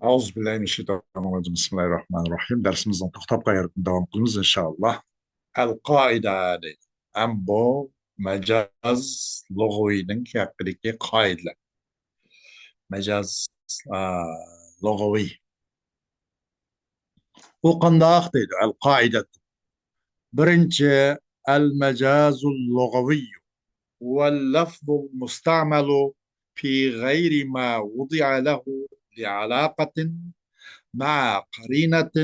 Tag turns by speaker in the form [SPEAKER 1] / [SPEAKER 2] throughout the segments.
[SPEAKER 1] Euzubillahimineşşeytanirracim. Bismillahirrahmanirrahim. Dersimizden toxtab qayarıp devam qılımız inşallah. El-Qaida deydi. Hem bu mecaz lugaviyinin haqidagi qoidalar. Mecaz lugaviy. U qandaq deydi. El-Qaida. Birinchi el-mecazul lugaviy واللفظ المستعمل في غير ما وضع له لعلاقة مع قرينة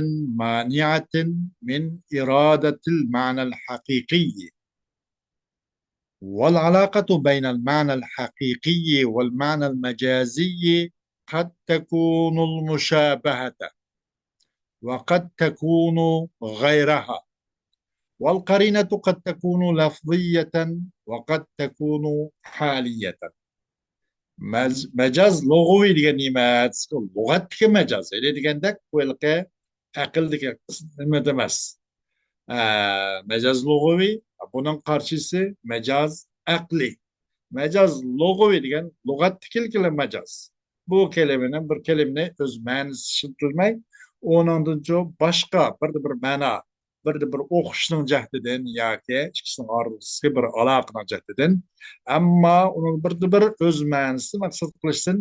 [SPEAKER 1] مانعة من إرادة المعنى الحقيقي. والعلاقة بين المعنى الحقيقي والمعنى المجازي قد تكون المشابهة وقد تكون غيرها، والقرينة قد تكون لفظية وقد تكون حالية. مجاز لغوي degan nima? Lug'atga majaz. Deganda qo'lqa aqldagi nima emas. Mecaz lug'aviy, bunun qarshisi mecaz aqli. Mecaz lug'aviy degan lug'atdagi kelgan mecaz. Bu kelimenin bir kelimeni öz ma'nosi tushuntirmay, o'nindan boshqa bir ma'no, bir o'qishning jahdidan yoki ikkisining orasida bir aloqaning jahdidan, ammo uning bir öz ma'nosi maqsad qilishdan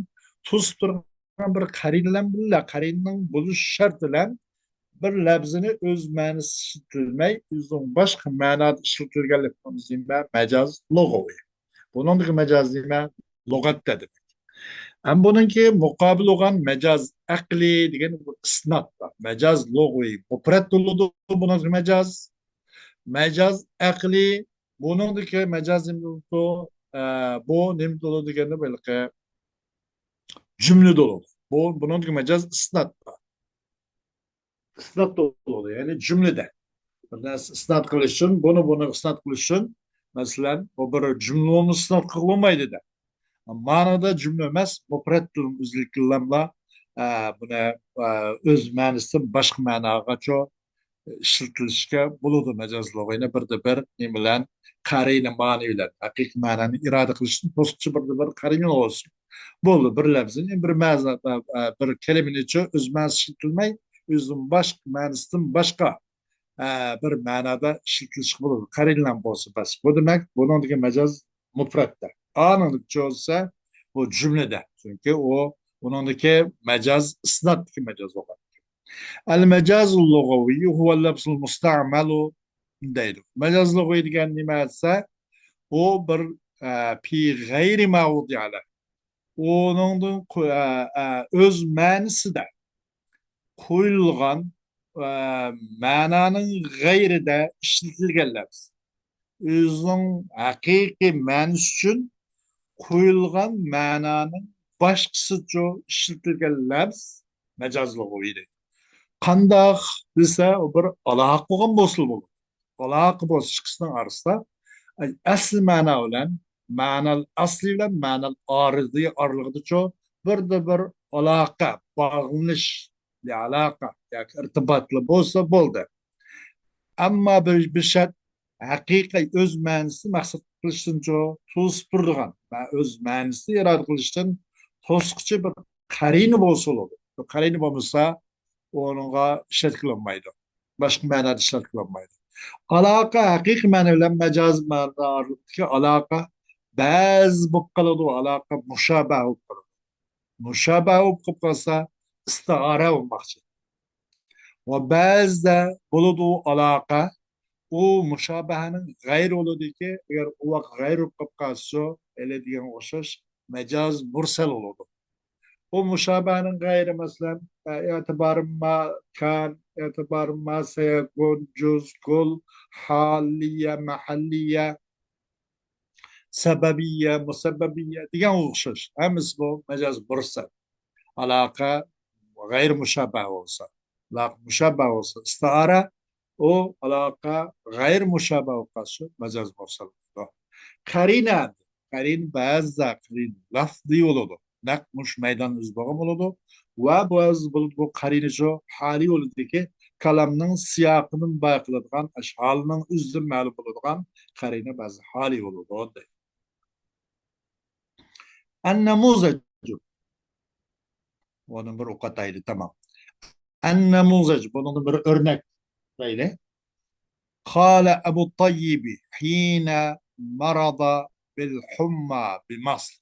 [SPEAKER 1] to'sib turgan bir qarinalar bilan qarinaning bo'lish shart bilan bir lafzini öz ma'nosi ishlatilmay, o'zining boshqa ma'noda ishlatilganligini mecaz lug'aviy. Buningdagi mecaz nima? Lug'atda demak. Ham buningki muqobil bo'lgan mecaz aqli degan isnot bor. Mecaz lug'aviy mufrat bo'ladi, buningdagi mecaz. Mecaz aqli buningdagi mecaz bu nima bo'ladi deganda balki jumla bo'ladi. Buningdagi mecaz isnot bor. Isnot bo'ladi, ya'ni jumlada. İsnat kılışın, bunu isnat kılışın, mesela o bir cümlenin isnat kılınmaydı da. Manada cümle emez, mufrat özlüklerle buna öz manisi başka managa çok işletilişke buludu mecazlığıyla bir ne bilen karine maniyle, hakik mananı irade kılışın, postçu bir karine olsun. Bolu bir lafzın, bir mezna, bir kelimenin için öz manisi işletilmeyi, özün başka manisinden başka bir ma'noda ishlatilishi bo'ladi. Qaranglar bo'lsa bas. Bu demak, buningdagi majaz mufratda. Anonlikcha bo'lsa bu jumlada. Chunki uningdagi majaz isnotdagi majaz bo'ladi. Al-majaz al-lughawi huwa al-lafz al-musta'mal deydi. Majaz lughawi degan nima desa, u bir fi g'ayri mavdi'ala. Uningdan o'z ma'nosida qo'yilgan ma'noning g'ayrida ishlatilgan lafz. O'zining haqiqiy ma'nosi uchun qo'yilgan ma'noning boshqasi uchun ishlatilgan lafz majoz lug'aviy deydi. Qandoq desa, u bir aloqa bo'lgan bo'lsa bo'ladi. Aloqa bo'lsa ikkisining orasida asl ma'no bilan ma'nal asli bilan ma'nal oridi oralig'idacha bir aloqa, bog'lanish, aloqa yoki irtibotli bo'lsa bo'ldi. Ammo bir shart haqiqiy o'z ma'nosini maqsad qilishdan to'sib turadigan va o'z ma'nosini iroda qilishdan to'sqich bir qarina bo'lsa bo'ladi. Qarina bo'lmasa, o'ninga ishlatilmaydi. Boshqa ma'noda ishlatilmaydi. Aloqa haqiqiy ma'no bilan majoz ma'nosidagi aloqa ba'zi bo'lib qoladi, aloqa mushabah bo'lib qoladi. Mushabah bo'lib qolsa, istiara bo'lmoqchi. Va ba'zida bo'ladi u aloqa, u mushabahaning g'ayri bo'ladi-ki, agar u vaqt g'ayri bo'lib qolsa, ele degan o'xshash majoz mursal bo'ladi. O müşabehenin gayri mesela itibarı ma kan, itibarı ma seyekun, cüz, kul, haliye, mahalliye, sebebiye, musebbebiye diyen okşaş. Hemiz bu mecaz mursal. Alaka gayri müşabeh olsa. Müşabeh olsa. İstihara o alaka gayri müşabeh olsa mecaz mursal. Karine, karin bazı karin lafzi olur. Nakmuş meydan üzbağım oldu ve bu qarinici hali oldu ki kalamның siyaqının bayqıladığan, halının üzdün məlum oludğan qarine bazı hali oldu. An-namuzacu Onun bir ukataylı tamam. Ennemuzec bunun bir örnek böyle. Kale Ebu Tayyibi hine marada bil humma bi Mısır.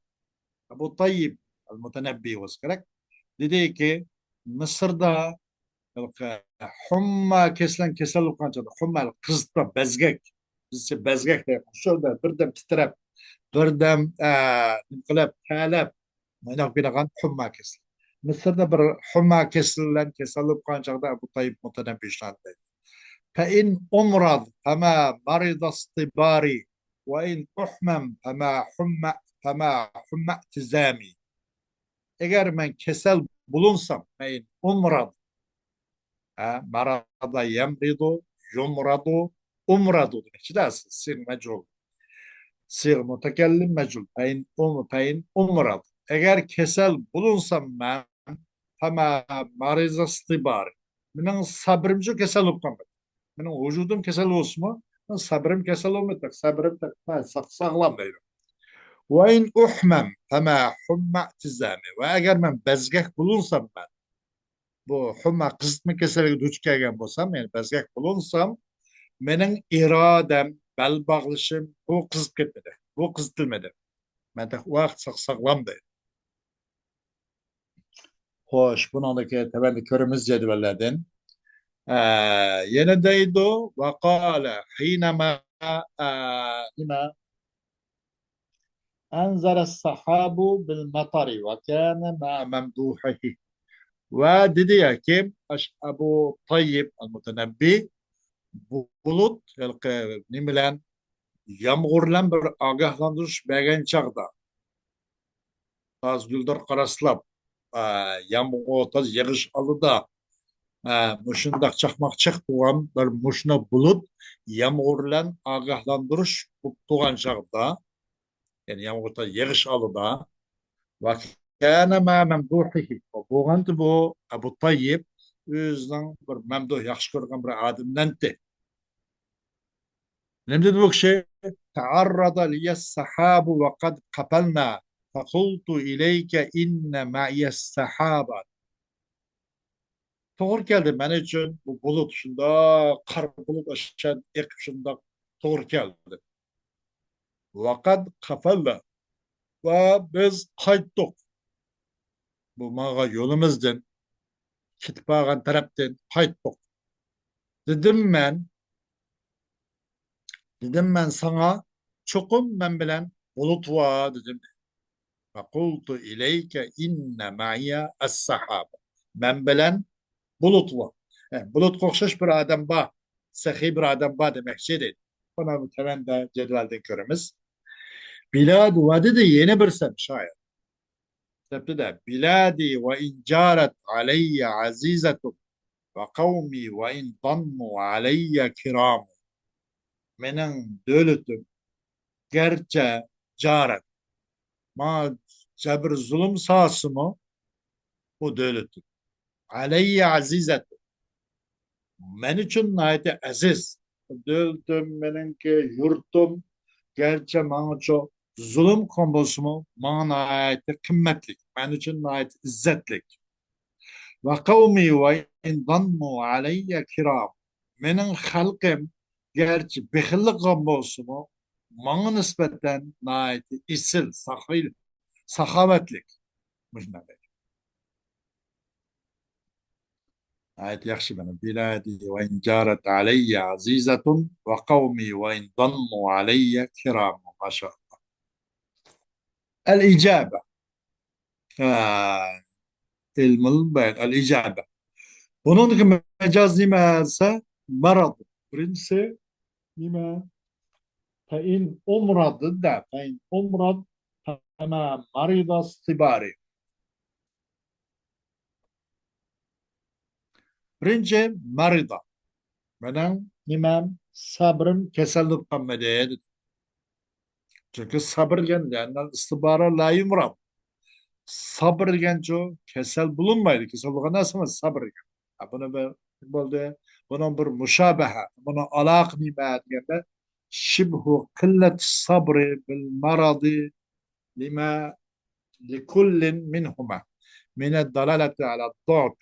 [SPEAKER 1] Ebu Tayyib el-Mutenebbi vasıkarak dedi ki Mısır'da humma kesilen kesel ukançada humma kızda bezgek bizce bezgek de şurada birdem titrep birdem inqilab talep mana bilagan humma kesel. Mısır'da bir humma kesilen kesel ukançada Ebu Tayyib Mutenebbi işaret فإن أمرض فما مرض اصطباري وإن أحمم فما حمى التزامي. Eğer ben kesel bulunsam, ben umrad, marada yemridu, yumradu, umradu demek. İşte asıl sir mecul, sir mutekellim mecul. Ben umrad. Eğer kesel bulunsam ben, fema mariza stibari. Benim sabrımcı kesel olmam. Benim vücudum kesel olsun mu? Sabrım kesel olmayacak. Sabrım da sağlam değil. Ve in uhmem fema humma tizami. Ve eğer ben bezgek bulunsam ben, bu humma kızıtma keserek duç kelgen bolsam, yani bezgek bulunsam, benim iradem, bel bağlışım bu kızıp ketmedi. Bu kızıtılmadı. Ben de vakt sağlam değil. Hoş, bunundaki temelli körümüz cedvellerden. ينديد وقال حينما لما أنزل السحاب بالمطر وكان مع ممدوحه وددي kim Ebu Tayyib el-Mutenebbi bulut ne bilen yağmurlan bir agahlandırış bergen çağda az güldür karaslap yağmur taz yağış alıda muşundaq çakmak çıktıgan bir muşuna bulut yağmurlan agahlandırış tuğan çağda yani yağmurda yağış alıda ve kana ma memduhihi buğantı bu Ebu Tayyib özünün bir memduh yaxşı görgen bir adımdandı. Ne dedi bu kişi? تعرض لي السحاب وقد قبلنا فقلت إليك إن معي السحابة. Doğru geldi ben için bu bulut şunda kar bulut aşağı ek şunda doğru geldi. Vakat kafalı ve biz kayıttık. Bu mağa yolumuzdan kitpagan taraftan kayıttık. Dedim ben, dedim ben sana çokum ben bilen bulut var dedim. Fakultu ileyke inne ma'ya as-sahaba. Ben bilen bulut var. Yani bulut kokşaş bir adam var. Sahi bir adam var demek şey değil. Buna temen de cedvelden körümüz. Bilad vadi de yeni bir sem şayet. Sebbi de biladi ve in caret aleyye azizetum ve kavmi ve in dannu aleyye kiramu. Menin dövletim gerçe caret. Ma cebir zulüm sahası mı? O dövletim. Aleyye azizetum. Men için nayeti aziz. Dövletim meninki yurtum gerçi bana çok zulüm kombosu mu bana ait kıymetlik. Ben için ait izzetlik. Ve kavmi ve indammu aleyye kiram. Benim halkım gerçi bihillik kombosu mu bana nispeten ait isil, sahil, sahavetlik. Müjdelik. Ait yakşı benim. Biladi ve incaret aleyye azizetun ve kavmi ve indammu aleyye kiram. Maşallah. الإجابة علم البيان الإجابة bunun mecaz nimelse marad birincisi nime fein umradı da fein umrad fema marida stibari birinci marida benim nimem sabrım kesildi kammede çünkü sabır gençlerden istibara la yumrad sabır genço kesel bulunmaydı kesel bulunma nasıl sabır bunu bir böyle bunun bir müşabehe bunu alak nimet yani şibhu kıllet sabri bil maradi lima likullin minhuma من الدلالة على الضعف.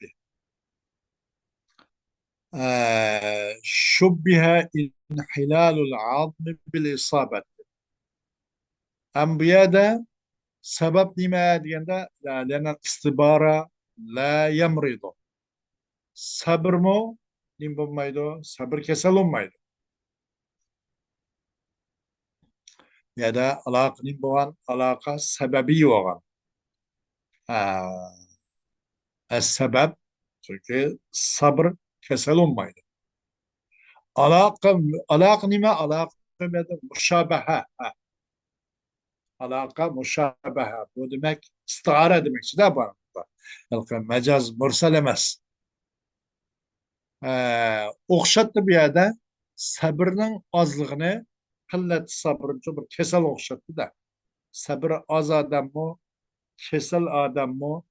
[SPEAKER 1] شبه انحلال العظم بالإصابة. أم بيادا سبب لما دياندا لأن الاستبارة لا يمرض. صبر مو نيمبو مايدو صبر كسلوم مايدو. يدا علاقة نيمبوان علاقة سببية وغان. آه السبب çünkü sabır kesel olmaydı. Alaka nime alaka mede müşabehe. Alaka müşabehe. Bu demek istihare demek. İşte bu arada. Yani mecaz mursal emez. Okşattı bir yerde sabırın azlığını kıllet sabrınca bir kesel okşattı da. Sabır az adam mı kesel adam mı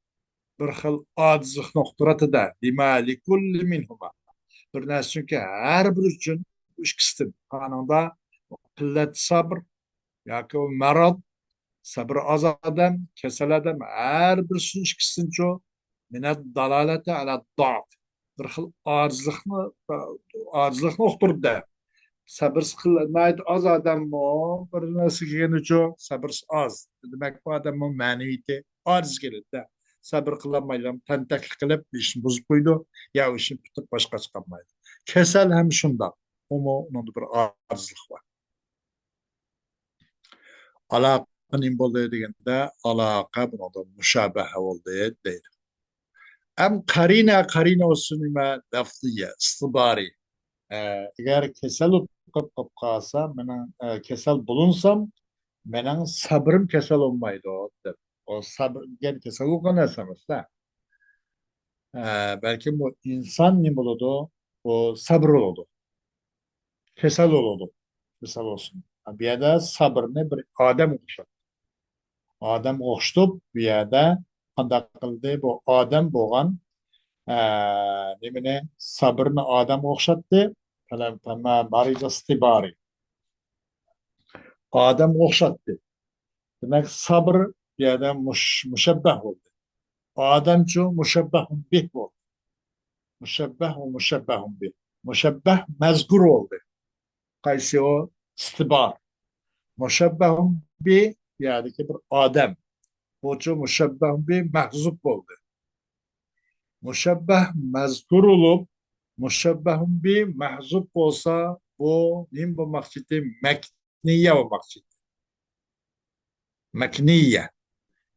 [SPEAKER 1] bir xil acizlik nokturati da. Lima li kulli minhuma. Bir narsa çünkü her bir üçün üç kısım. Kanında qillat sabr yoki marad sabr oz odam kasal odam har birisi ikkisinchi minat dalalati ala dof bir xil ojizlikni uqtirdi sabrsiz qilmaydi oz odammi bir narsa kelganicha sabrsiz oz demak bu odamni ma'naviyati ojiz keladi sabr qilolmaydi tantaklik qilib ishni buzib qo'ydi yo ishni bitib boshqa chiqolmaydi kasal ham shundoq unda bir ojizlik bor aloqa nim bo'ldi deganda aloqa bunoda mushabaha bo'ldi deydi am qarina olsun nima lafziya istibari agar kasal bo'lib qolsa mana kasal bulunsam mening sabrim kasal olmaydi deb o sabr kasal bo'lgan narsa emasda balkim bu inson nima bo'ladi bu sabr bo'ladi kasal bo'ladi kasal olsun bu yerda sabrni bir odam o'xshatadi odam o'xshatib bu yerda qanday qildi bu odam bo'lgan nimani sabrni odam o'xshatdi istibari odam o'xshatdi demak sabr bu yerda mushabbah bo'ldi odamchu mushabbahun bih bo'ldi mushabbah va mushabbahun bih mushabbah mazkur bo'ldi qaysi o istibor mushabbahun bih yerdagi bir odam buchu mushabbahun bih mahzub bo'ldi mushabbah mazkur olup mushabbahun bi mahzub olsa bu nim bu maksidi mekniye o maksidi mekniye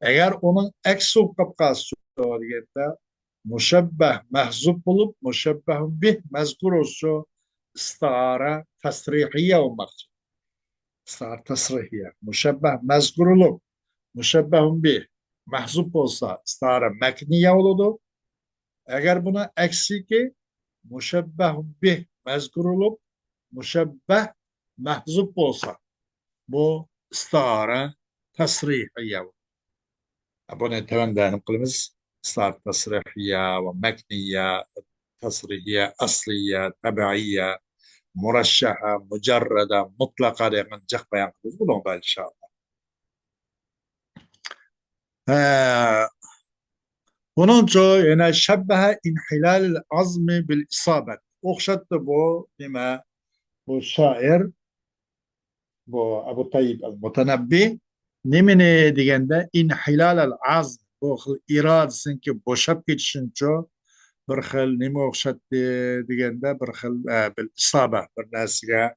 [SPEAKER 1] eğer onun eksi kapkası degende mushabbah mahzub olup mushabbahun bi mazkur olsa istara tasrihiye o maksidi istara tasrihiye mushabbah mazkur olup mushabbahun bi mahzub olsa istara mekniye oldu eğer buna eksi ki müşebbeh bih mezkur olup müşebbeh mehzup olsa bu istara tasrihiye. Bunu temenni kılımız istara tasrihiye ve mekniye tasrihiye asliye tabiiye murashşaha mucarrada mutlaka diye cak bayan kılımız bunu da inşallah. Bununca yani şebbehe inhilal azmi bil isabet. Okşattı bu nime bu şair bu Ebu Tayyib el-Mutanabbi nimini degende inhilal al azm bu xil iradsin ki boşap geçişince bir xil nime okşattı degende bir xil bil isabet bir nasiga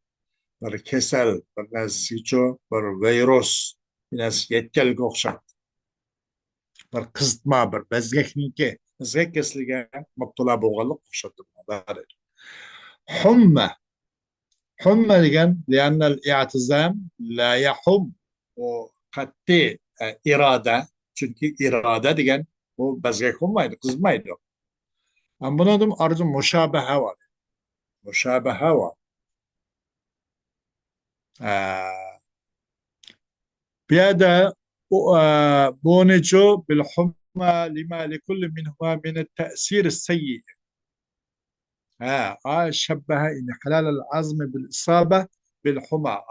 [SPEAKER 1] bir kesel bir nasiga bir virus bir nasiga yetkelge okşattı. Bir qizitma bir bezgakniki bezgak kesilgan mubtalo bo'lganlik o'xshatdi humma humma degan liannal i'tizam la yahum u qat'iy iroda chunki iroda degan bu bezgak bo'lmaydi qizmaydi buni ham arzu mushabaha bor mushabaha bor bu yerda بونجو بالحمى لما لكل منهما من التأثير السيء شبه إن حلال العظم بالإصابة بالحمى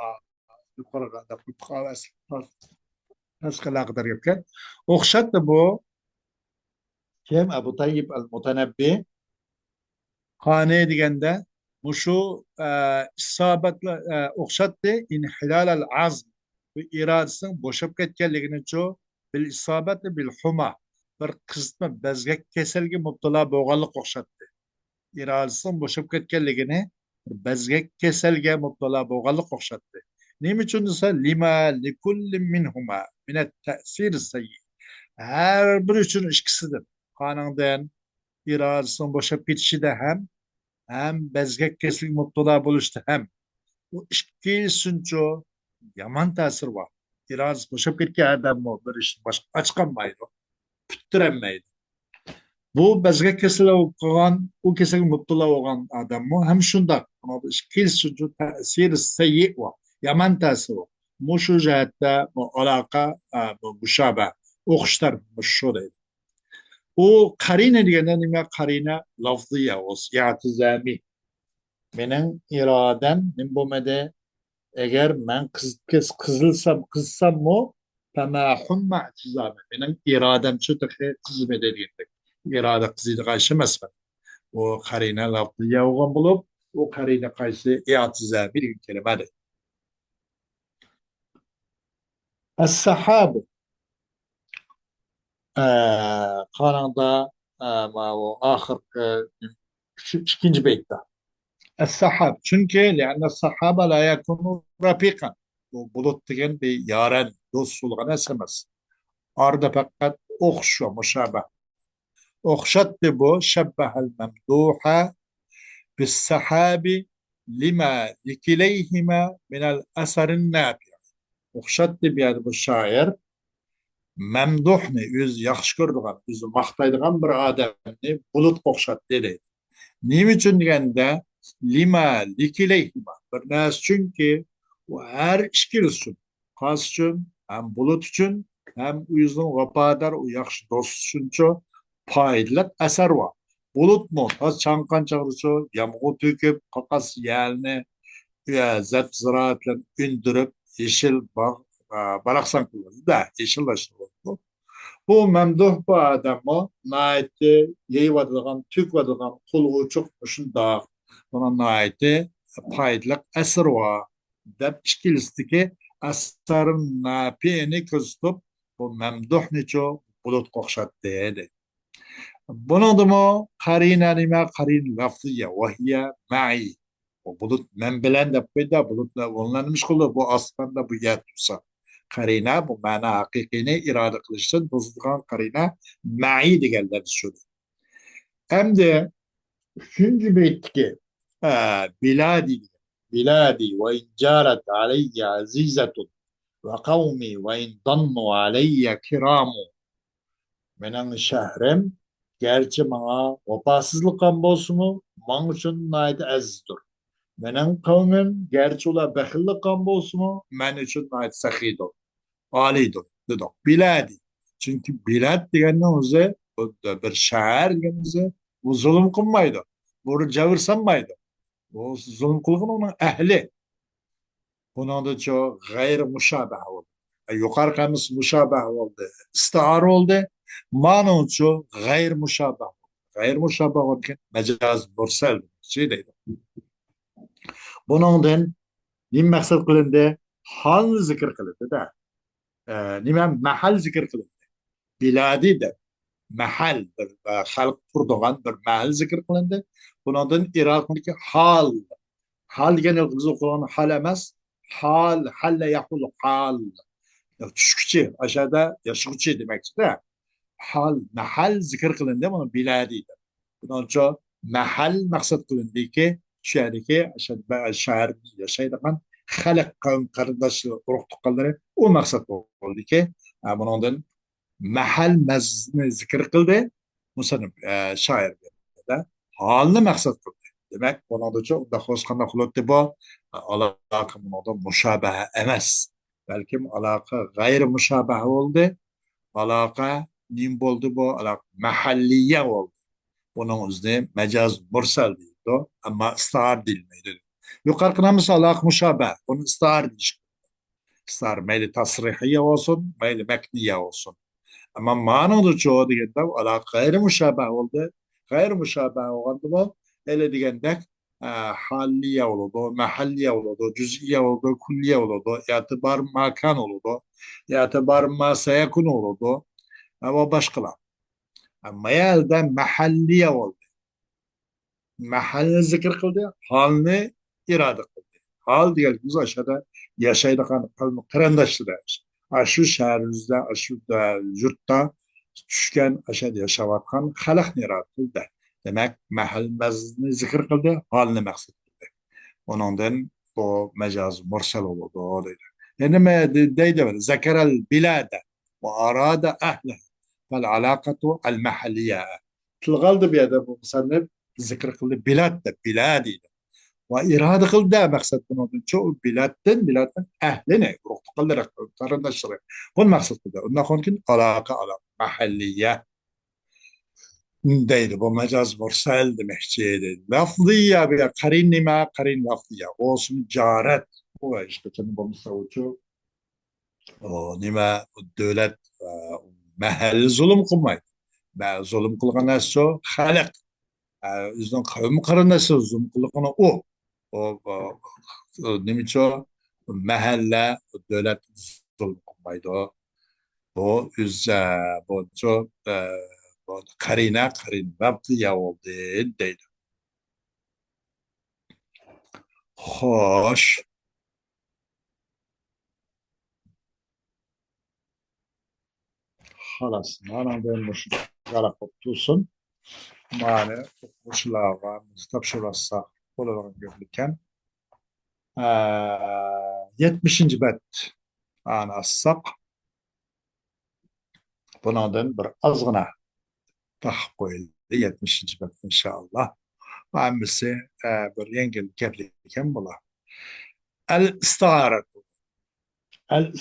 [SPEAKER 1] نسخ لا أقدر يمكن وخشت بو Kim Ebu Tayyip el-Mutenebbi hane degende muşu isabetle okşattı inhilal el azm ve iradesinin boşap ketkenligini ço bil isabetle bil huma bir kısmı bezgek keselge mubtala boğanlık okşattı. İradesinin boşap ketkenligini bezgek keselge mubtala boğanlık okşattı. Nim için ise lima likulli minhuma minet tesir sayyi. Her bir üçün işkisidir. Kanından iradesinin boşap ketişi de hem bezgek kesilip mutluğa buluştu hem bu işki sünço yaman tasir var. Biraz boşap ketken adam mı bir iş başka açkanmaydı, püttürenmeydi. Bu bezgek kesilip olan, o kesilip mutluğa olan adam mı hem şunda ama bu işki sünço tasir seyyi var. Yaman tasir var. Muşu cihette bu alaka, bu müşabeh, okuşlar muşu değil. O karine diyenden nime karine lafzıya olsun, yatizami. Benim iradem nimbomede eğer ben kızılsam mı femahun ma'tizame. Benim iradem şu tıkı kızım edildik. İrade kızıydı karşı mesela. O karine laflıya olan bulup o karine karşı i'tizame bir kelimedir. Es-sahabu Kanada ma o ahir ikinci beytte. السحاب çünkü لأن السحاب لا يكون رفيقا bu bulut degen bir yaren dost bulgan esemez. Arda fakat okşu muşabeh. Okşattı bu şebbehel memduha bis sahabi lima likileyhima minel eserin nafi. Okşattı bir yani bu şair memduh ne yüz yakış gördüğün, yüzü maktaydıgan bir adamni bulut okşattı dedi. Nim için degende lima likileyhima bir nas çünkü o her işkil için kas için hem bulut için hem uyuzun vefadar o yakşı dost için çok faydalı eser var. Bulut mu? Tas çankan çağrısı yağmur töküp kakas yerine zat ziraatla ündürüp yeşil baraksan kullanır da yeşillaştırılır. Bu memduh bu adamı naiti yeyvadılgan, tükvadılgan kulu çok şunda buna naiti paydık esir var. Dep işkilistiki eserin napiini köztüp bu memduh niço bulut kokşat dedi. Bunun da mı karine nime karin lafziye vahiye ma'i. O bulut men bilen de peyda bulutla onlanmış kulu bu aslında bu yetüsa. Karina bu mana hakikini irade kılışsın. Bozulgan karina ma'i degenler şudur. Hem de üçüncü beytki biladi biladi ve incaret aleyye azizetun ve kavmi ve in dannu aleyye kiramu. Menin şehrim gerçi bana vefasızlıktan bolsumu man üçün naydı azizdir. Menin kavmim gerçi ula bekillikten bolsumu men üçün naydı sahidir. Alidir dedik. Biladi. Çünkü bilad degenin o'zi bir şehir degenin o'zi bu zulüm kılmaydı. Bu cevir sanmaydı. Bu zulüm kılgın onun ehli. Bunun da çok gayr müşabeh oldu. Yukarı kamis müşabeh oldu. İstihar oldu. Manun çok gayr müşabeh oldu. Gayr müşabeh oldu. Mecaz mursel şey deydi. Bunun nim maksat kılındı? Hal zikir kılındı da. Nime mahal zikir kılındı. Biladi de mahal bir halk kurduğun bir mahal zikir kılındı. Bunun Irak'taki hal. Hal gene biz okulan hal emez. Halle yakulu hal. Düşükçe aşağıda yaşıkçı demek de mahal zikir kılındı bunu biladiydi. Bunun için mahal maksat kılındı ki şehirdeki aşağıda şehir yaşaydıkan halk kavim kardeşli ruh tukalları o maksat oldu ki bunun mahal zikir kıldı. Musanım şair de halini maksat kıldı. Demek bunun için da hoşkanda kılıktı bu alaka bunun müşabehe emez. Belki alaka gayr müşabehe oldu. Alaka nim oldu bu alaka mahalliye oldu. Bunun üzerine mecaz mursal diyordu ama ısrar dilmeydi. Yukarıkına mesela alaka müşabehe. Onu ısrar değil. Israr meyli tasrihiye olsun, meyli mekniye olsun. Ama ma'noda çoğu degende ala gayri müşabeh oldu. Gayri müşabeh oldu bu. Öyle degende halliye oldu, mahalliye oldu, cüz'iye oldu, kulliye oldu, itibar makan oldu, itibar ma seyekun oldu. Ama başkalar. Ama elde mahalliye oldu. Mahalni zikr kıldı, halni irade kıldı. Hal diyelim aşağıda yaşaydıkan kırandaşlı demiş. Aşı şehrimizde, aşı da, yurtta düşken aşağıda yaşavatkan halak irade kıldı. Demek mahallimizni zikr kıldı, halni maksat kıldı. Onundan o mecaz mursal oldu. O deydi. Yani deydi böyle, zekerel bilade ve arada ahle fel alakatu el mahalliye. Tılgaldı bir yerde bu musannif zikr kıldı. Bilad de, biladi de. Ve irade kıldı maksat bunun. Çoğu biladden ehline. Ruhtu kılarak, tarındaşları. Bunun maksat kıldı. Ondan sonra alaka mahalliye. Deydi bu mecaz mursal demekçiydi. Lafziye bir karin nima karin lafziye. Olsun caret. Bu işte kendi bu savucu o nima devlet mahalli zulüm kılmaydı. Ben zulüm kılgan eso halk. Yüzden kavim karınası zulüm kılgan o. O nimiço mahalle devlet zulüm kılmaydı o. Bu yüz bu çok bu karin lafziye oldu deydi. Hoş. Halas. Mana ben boş galak tutulsun. Mane boşluğa tapşırırsa olarak görülürken 70. bet ana assak bundan bir azgına tah koyuldu 70. bet inşallah. Amisi bir yengil kepliken bula. El istiharet. El